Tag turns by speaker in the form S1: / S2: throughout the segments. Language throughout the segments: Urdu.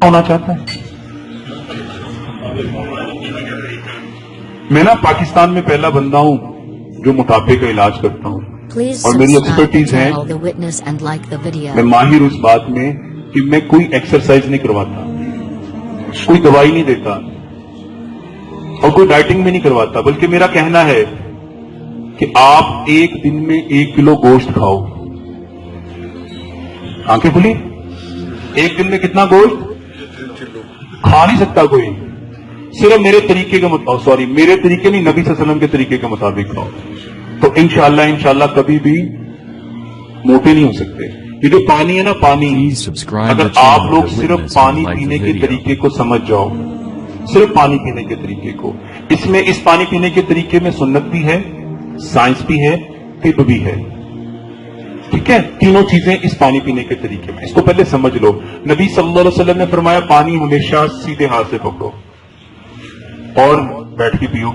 S1: ہونا چاہتا ہے. میں نا پاکستان میں پہلا بندہ ہوں جو موٹاپے کا علاج کرتا ہوں اور میری ایکسپرٹیز ہے. میں ماہر اس بات میں کہ میں کوئی ایکسرسائز نہیں کرواتا, کوئی دوائی نہیں دیتا اور کوئی ڈائٹنگ بھی نہیں کرواتا, بلکہ میرا کہنا ہے کہ آپ ایک دن میں 1 کلو گوشت کھاؤ. آنکھیں کھلی, ایک دن میں کتنا گوشت کھا نہیں سکتا کوئی, صرف میرے طریقے کے مطابق, میرے طریقے نہیں, نبی صلی اللہ علیہ وسلم کے طریقے کے مطابق کھاؤ تو انشاءاللہ کبھی بھی موٹے نہیں ہو سکتے. یہ جو پانی ہے نا, پانی, اگر آپ لوگ صرف پانی پینے کے طریقے کو سمجھ جاؤ, صرف پانی پینے کے طریقے کو, اس پانی پینے کے طریقے میں سنت بھی ہے, سائنس بھی ہے, طب بھی ہے, ٹھیک ہے, تینوں چیزیں اس پانی پینے کے طریقے میں. اس کو پہلے سمجھ لو. نبی صلی اللہ علیہ وسلم نے فرمایا پانی ہمیشہ سیدھے ہاتھ سے پکڑو اور بیٹھ کے پیو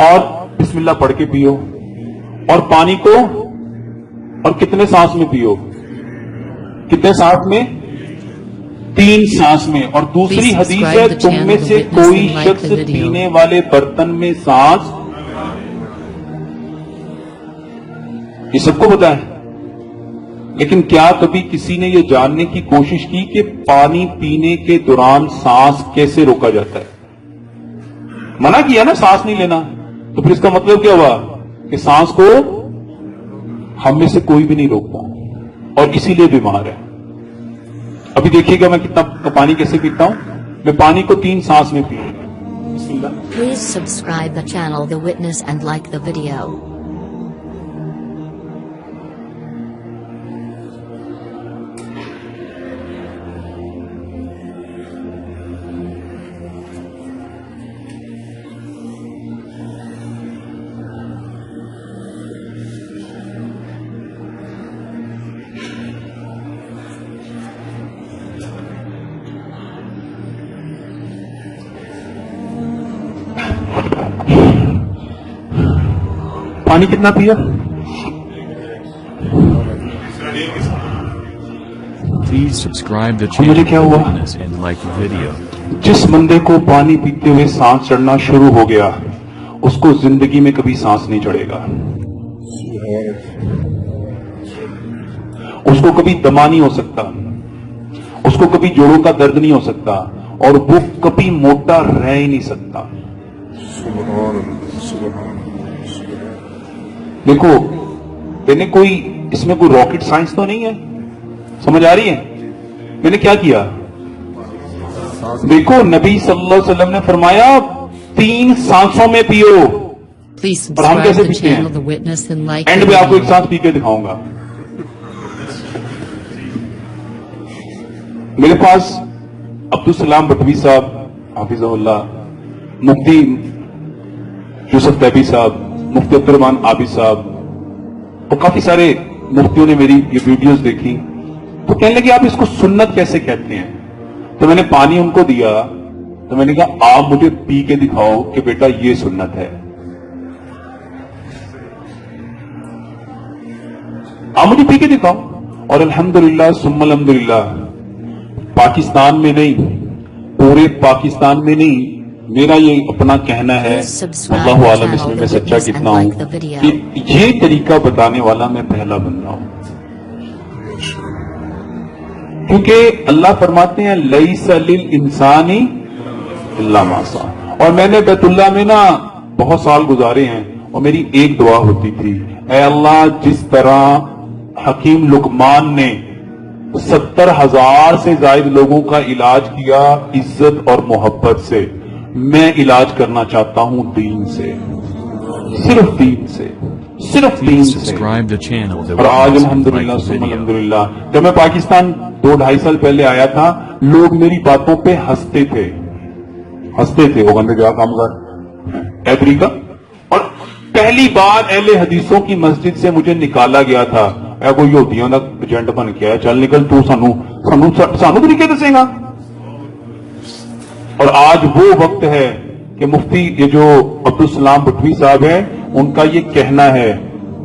S1: اور بسم اللہ پڑھ کے پیو, اور پانی کو اور کتنے سانس میں پیو, کتنے سانس میں, 3 سانس میں. اور دوسری حدیث ہے تم میں سے کوئی شخص پینے والے برتن میں سانس, یہ سب کو پتا ہے, لیکن کیا کبھی کسی نے یہ جاننے کی کوشش کی کہ پانی پینے کے دوران سانس کیسے روکا جاتا ہے؟ منع کیا نا سانس نہیں لینا, تو پھر اس کا مطلب کیا ہوا کہ سانس کو ہم میں سے کوئی بھی نہیں روکتا اور اسی لیے بیمار ہے. ابھی دیکھیے گا میں کتنا پانی کیسے پیتا ہوں. میں پانی کو 3 سانس میں پیوں.
S2: Please subscribe the channel The Witness and like the video.
S1: پانی کتنا پیا؟
S3: Please subscribe the
S1: مجھے
S3: channel
S1: کیا ہوا؟
S3: and like the video.
S1: جس بندے کو پانی پیتے ہوئے سانس چڑھنا شروع ہو گیا اس کو زندگی میں کبھی سانس نہیں چڑھے گا, اس کو کبھی دما نہیں ہو سکتا, اس کو کبھی جوڑوں کا درد نہیں ہو سکتا, اور وہ کبھی موٹا رہ ہی نہیں سکتا. دیکھو میں نے کوئی اس میں کوئی راکٹ سائنس تو نہیں ہے, سمجھ آ رہی ہے میں نے کیا کیا؟ دیکھو نبی صلی اللہ علیہ وسلم نے فرمایا 3 سانسوں میں پیو,
S2: Please
S1: اور ہم
S2: subscribe
S1: کیسے
S2: the
S1: پیتے ہیں؟
S2: channel The Witness and like
S1: and
S2: the
S1: پہ آپ کو ایک
S2: video.
S1: سانس پی کے دکھاؤں گا. میرے پاس عبدالسلام بٹوی صاحب حافظہ اللہ, مفتی یوسف تیبی صاحب, مفتی عبدالرحمان عابد صاحب, اور کافی سارے مفتیوں نے میری یہ ویڈیوز دیکھی تو کہنے لگے آپ اس کو سنت کیسے کہتے ہیں؟ تو میں نے پانی ان کو دیا تو میں نے کہا آپ مجھے پی کے دکھاؤ کہ بیٹا یہ سنت ہے, آپ مجھے پی کے دکھاؤ. اور الحمدللہ ثم الحمدللہ پاکستان میں نہیں, پورے پاکستان میں نہیں, میرا یہ اپنا کہنا ہے, اللہ عالم اس میں سچا کتنا ہوں, کہ یہ طریقہ بتانے والا میں پہلا بندہ ہوں. کیونکہ اللہ فرماتے ہیں لیس للانسان الا ما سعی, اور میں نے بیت اللہ میں نا بہت سال گزارے ہیں اور میری ایک دعا ہوتی تھی, اے اللہ جس طرح حکیم لقمان نے 70,000 سے زائد لوگوں کا علاج کیا عزت اور محبت سے, میں علاج کرنا چاہتا ہوں دین سے, صرف دین سے, صرف دین
S3: Please
S1: سے.
S3: subscribe the channel The
S1: اور آج
S3: Witness and
S1: الحمدللہ
S3: like the
S1: ثم
S3: video.
S1: الحمدللہ جب میں پاکستان 2-2.5 سال پہلے آیا تھا لوگ میری باتوں پہ ہنستے تھے, وہ بندے کیا کام کر ایبری کا. اور پہلی بار اہل حدیثوں کی مسجد سے مجھے نکالا گیا تھا, اے کوئی یہودیوں کا ایجنٹ بن کے آیا, چل نکل تو سانو طریقے دسے گا. اور آج وہ وقت ہے کہ مفتی یہ جو عبدالسلام بٹوی صاحب ہیں ان کا یہ کہنا ہے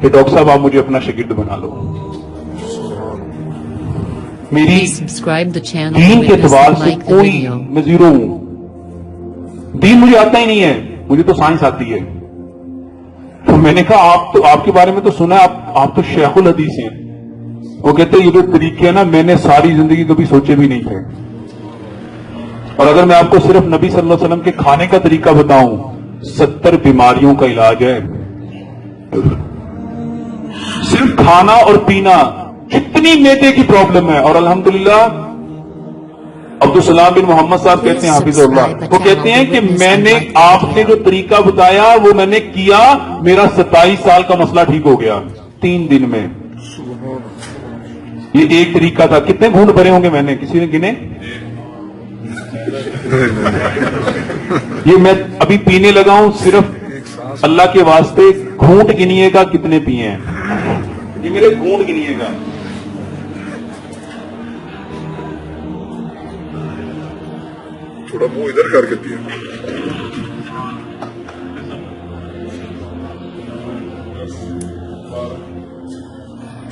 S1: کہ ڈاکٹر صاحب آپ مجھے اپنا شاگرد بنا لو. میری
S2: Please subscribe the channel,
S1: دین
S2: The
S1: کے
S2: Witness,
S1: اعتبار
S2: and
S1: سے
S2: like the
S1: کوئی
S2: video.
S1: میں زیرو ہوں. دین مجھے آتا ہی نہیں ہے, مجھے تو سائنس آتی ہے. تو میں نے کہا آپ کے بارے میں تو سنا ہے, آپ تو شیخ الحدیث ہیں. وہ کہتے ہیں یہ جو طریقے ہیں نا, میں نے ساری زندگی کبھی سوچے بھی نہیں تھے. اور اگر میں آپ کو صرف نبی صلی اللہ علیہ وسلم کے کھانے کا طریقہ بتاؤں, 70 بیماریوں کا علاج ہے. صرف کھانا اور پینا, جتنی میدے کی پرابلم ہے. اور الحمدللہ عبدالسلام بن محمد صاحب کہتے ہیں حافظ اللہ, وہ کہتے ہیں کہ میں نے آپ سے جو طریقہ بتایا وہ میں نے کیا, میرا 27 سال کا مسئلہ ٹھیک ہو گیا 3 دن میں. یہ ایک طریقہ تھا. کتنے گھونٹ بھرے ہوں گے میں نے, کسی نے گنے؟ یہ میں ابھی پینے لگا ہوں, صرف اللہ کے واسطے گھونٹ گنیے گا کتنے پیے ہیں. یہ میرے گھونٹ گنیے گا.
S4: تھوڑا منہ ادھر کر کے پیے.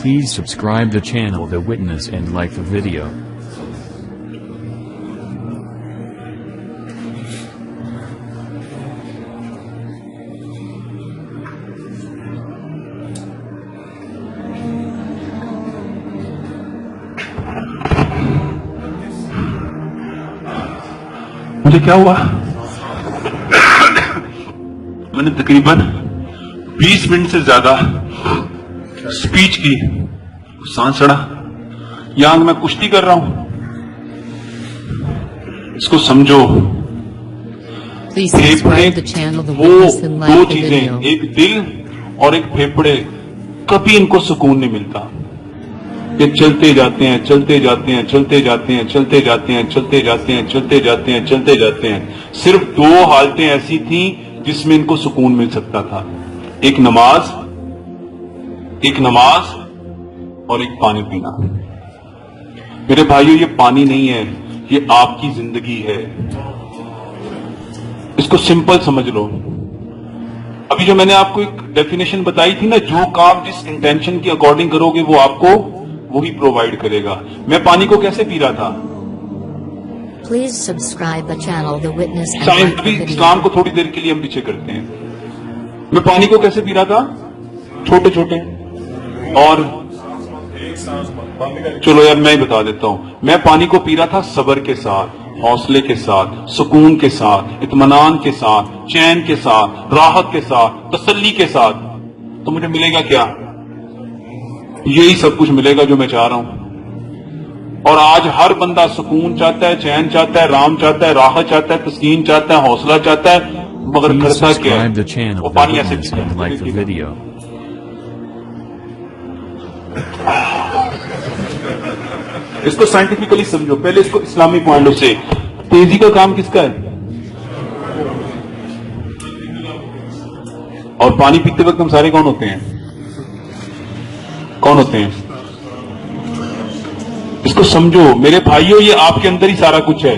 S3: Please subscribe the channel The Witness and like the video.
S1: مجھے کیا ہوا, میں نے تقریباً 20 منٹ سے زیادہ سپیچ کی, سانس چڑھا. یہاں میں کشتی کر رہا ہوں, اس کو سمجھو.
S2: Please subscribe the channel, The
S1: وہ
S2: Witness, and
S1: do
S2: like the
S1: چیزیں,
S2: video.
S1: ایک دل اور ایک پھیپھڑے, کبھی ان کو سکون نہیں ملتا. یہ چلتے جاتے ہیں, چلتے جاتے ہیں, چلتے جاتے ہیں, چلتے جاتے ہیں, چلتے جاتے ہیں, چلتے جاتے ہیں, چلتے جاتے ہیں. صرف 2 حالتیں ایسی تھیں جس میں ان کو سکون مل سکتا تھا, ایک نماز اور ایک پانی پینا. میرے بھائیو, یہ پانی نہیں ہے, یہ آپ کی زندگی ہے. اس کو سمپل سمجھ لو. ابھی جو میں نے آپ کو ایک ڈیفینیشن بتائی تھی نا, جو کام جس انٹینشن کی اکارڈنگ کرو گے وہ آپ کو وہی پرووائڈ کرے گا. میں پانی کو کیسے پی رہا تھا,
S2: Please subscribe the channel, The Witness, and like the
S1: scientific
S2: video.
S1: اسلام کو تھوڑی دیر کے لیے ہم پیچھے کرتے ہیں. میں پانی کو کیسے پی رہا تھا, چھوٹے چھوٹے. اور چلو یار میں ہی بتا دیتا ہوں, میں پانی کو پی رہا تھا صبر کے ساتھ, حوصلے کے ساتھ, سکون کے ساتھ, اطمینان کے ساتھ, چین کے ساتھ, راحت کے ساتھ, تسلی کے ساتھ. تو مجھے ملے گا کیا, یہی سب کچھ ملے گا جو میں چاہ رہا ہوں. اور آج ہر بندہ سکون چاہتا ہے, چین چاہتا ہے, رام چاہتا ہے, راحت چاہتا ہے, تسکین چاہتا ہے, حوصلہ چاہتا ہے, مگر
S3: Please
S1: کرتا کیا
S3: subscribe the
S1: ہے,
S3: channel
S1: وہ
S3: The
S1: پانی ایسے
S3: Witness
S1: پیتا
S3: and like the
S1: ہے.
S3: video.
S1: اس کو سائنٹیفکلی سمجھو. پہلے اس کو اسلامی پوائنٹ سے, تیزی کا کام کس کا ہے, اور پانی پیتے وقت ہم سارے کون ہوتے ہیں, کون ہوتے ہیں, اس کو سمجھو میرے بھائیوں. یہ آپ کے اندر ہی سارا کچھ ہے,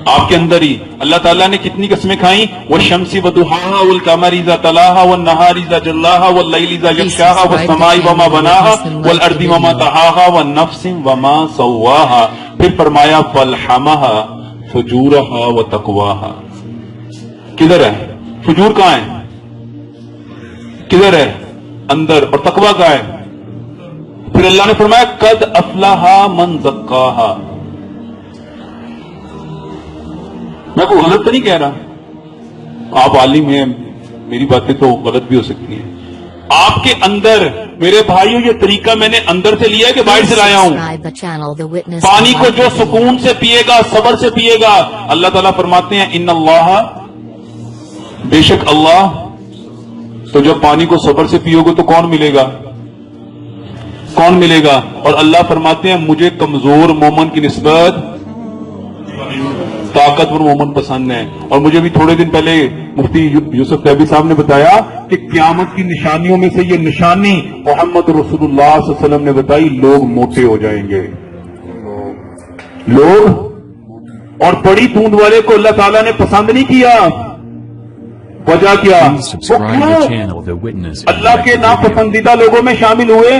S1: آپ کے اندر ہی. اللہ تعالیٰ نے کتنی قسمیں کھائیں, والشمس وضحاها والقمر اذا تلاها والنهار اذا جلاها والليل اذا يغشاها والسماء وما بناها والارض وما طحاها والنفس وما سواها. پھر فرمایا فالحمها فجورها وتقواها. کدھر ہے فجور, کہاں ہے, کدھر ہے, اندر. اور تقوی کہاں ہے. پھر اللہ نے فرمایا قد افلح من زکاہا. میں کوئی غلط تو نہیں کہہ رہا, آپ عالم ہیں, میری باتیں تو غلط بھی ہو سکتی ہیں. آپ کے اندر میرے بھائیوں یہ طریقہ میں نے اندر سے لیا ہے کہ باہر سے لایا ہوں.
S2: Subscribe the channel, The Witness,
S1: پانی
S2: and
S1: کو
S2: like
S1: جو
S2: the video.
S1: سکون سے پیے گا, صبر سے پیے گا, اللہ تعالیٰ فرماتے ہیں ان اللہ, بے شک اللہ. تو جب پانی کو صبر سے پیو گے تو کون ملے گا, کون ملے گا. اور اللہ فرماتے ہیں مجھے کمزور مومن کی نسبت طاقتور مومن پسند ہے. اور مجھے بھی تھوڑے دن پہلے مفتی یوسف فیبی صاحب نے بتایا کہ قیامت کی نشانیوں میں سے یہ نشانی محمد رسول اللہ صلی اللہ علیہ وسلم نے بتائی, لوگ موٹے ہو جائیں گے, لوگ. اور بڑی دودھ والے کو اللہ تعالیٰ نے پسند نہیں کیا. وجہ کیا,
S3: Please
S1: وہ
S3: subscribe the
S1: کیوں
S3: channel The Witness and
S1: Allah
S3: like
S1: کے
S3: the video.
S1: ناپسندیدہ لوگوں میں شامل ہوئے.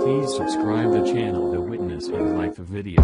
S3: Please subscribe the channel The Witness and like the video.